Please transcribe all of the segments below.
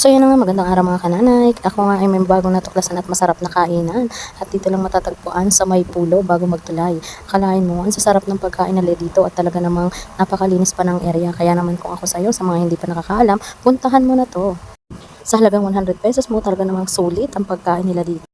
So yun na nga, magandang araw mga kananay. Ako nga ay may bagong natuklasan at masarap na kainan. At dito lang matatagpuan sa May Pulo bago magtulay. Akalain mo, ang sasarap ng pagkain nila dito at talaga namang napakalinis pa ng area. Kaya naman kung ako sa'yo, sa mga hindi pa nakakaalam, puntahan mo na to. Sa halagang 100 pesos mo, talaga namang sulit ang pagkain nila dito.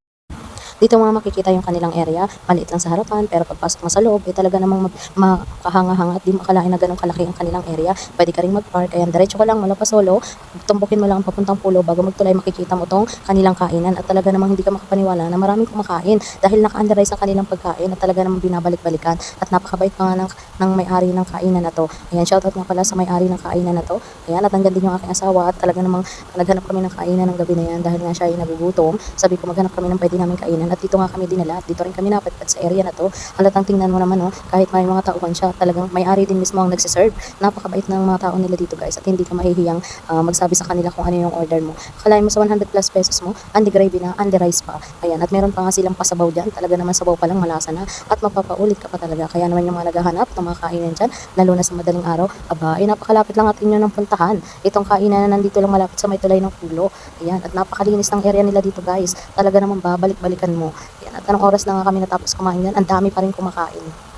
Dito mga makikita yung kanilang area, maliit lang sa harapan, pero pagpasok mo sa loob, talaga namang makahanga-hanga at di makalain na ganun kalaki ang kanilang area. Pwede ka ring mag-park, ayan, diretso ka lang mula pa solo, tumbukin mo lang ang papuntang pulo bago magtulay, makikita mo tong kanilang kainan at talaga namang hindi ka makapaniwala na maraming kumakain dahil naka-underize ang kanilang pagkain at talaga namang binabalik-balikan at napakabait pa nga ng may-ari ng kainan na to. Ayan, shoutout nga pala sa may-ari ng kainan na to. Ayan, at nandyan din yung aking asawa at talaga namang naghanap kami ng kainan ng gabi na yan dahil nga siya ay nagugutom. Sabi ko maghanap kami ng pwede namin kainan at dito nga kami dinala at dito rin kami napatpat sa area na to. Halatang tingnan mo naman kahit may mga tauhan siya, talagang may-ari din mismo ang nagsiserve. Napakabait ng mga tao nila dito guys at hindi ka mahihiyang magsabi sa kanila kung ano yung order mo. Akalain mo sa 100 plus pesos mo, andi gravy na, andi rice pa. Ayan, at meron pa nga silang pasabaw dyan. Talaga naman sabaw pa lang malasa na at mapapaulit ka pa talaga. Kaya naman yung mga naghahanap ng mga kainan dyan, lalo na sa madaling araw, aba, napakalapit lang at inyo ng puntahan. Itong kainan na nandito lang malapit sa may tulay ng Pulo. Ayan, at napakalinis ng area nila dito guys. Talaga naman babalik-balikan mo. Ayan, at anong oras na nga kami natapos kumain yan, ang dami pa rin kumakain.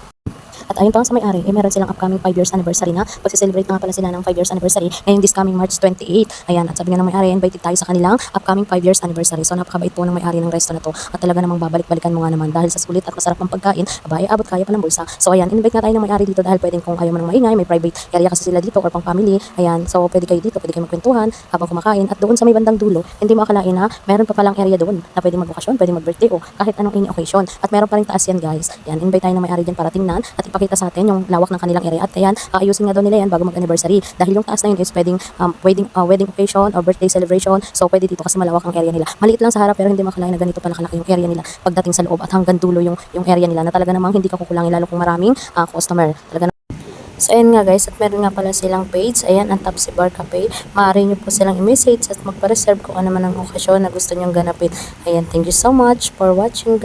At ayun pa nga sa may-ari, meron silang upcoming 5 years anniversary na. Pagsi-celebrate na nga pala sila ng 5 years anniversary ngayong this coming March 28. Ayan, at sabi nga ng may-ari, invited tayo sa kanilang upcoming 5 years anniversary. So napakabait po ng may-ari ng resto na to. At talaga namang babalik-balikan mo nga naman dahil sa sulit at masarap ng pagkain, aba, abot kaya pa ng bulsa. So ayan, invite nga tayo ng may-ari dito dahil pwedeng kung ayaw mo ng maingay, may private area kasi sila dito or pang family. Ayan, so pwede kayo dito, pwede kayo magkwentuhan habang kumakain. At doon sa may bandang dulo, hindi mo akalain na meron pa palang area doon na pwede magbakasyon, pwede mag-birthday o kahit anong any occasion. At meron pa ring taas yan guys. Ayan, invite tayo ng may-ari dyan para tingnan at ipakita sa atin yung lawak ng kanilang area. At ayan, ayusin nga daw nila yan bago mag-anniversary. Dahil yung taas na yun is pwedeng wedding occasion or birthday celebration. So pwede dito kasi malawak ang area nila. Maliit lang sa harap pero hindi makalain na ganito pala kalaki yung area nila pagdating sa loob at hanggang dulo yung area nila na talaga namang hindi ka kukulangin lalo kung maraming customer. Talaga. So ayan nga guys, at meron nga pala silang page. Ayan, ang Tapsi Bar Cafe. Maaari nyo po silang i-message at magpa-reserve kung ano man ang okasyon na gusto nyong ganapin. Ayan, thank you so much for watching guys.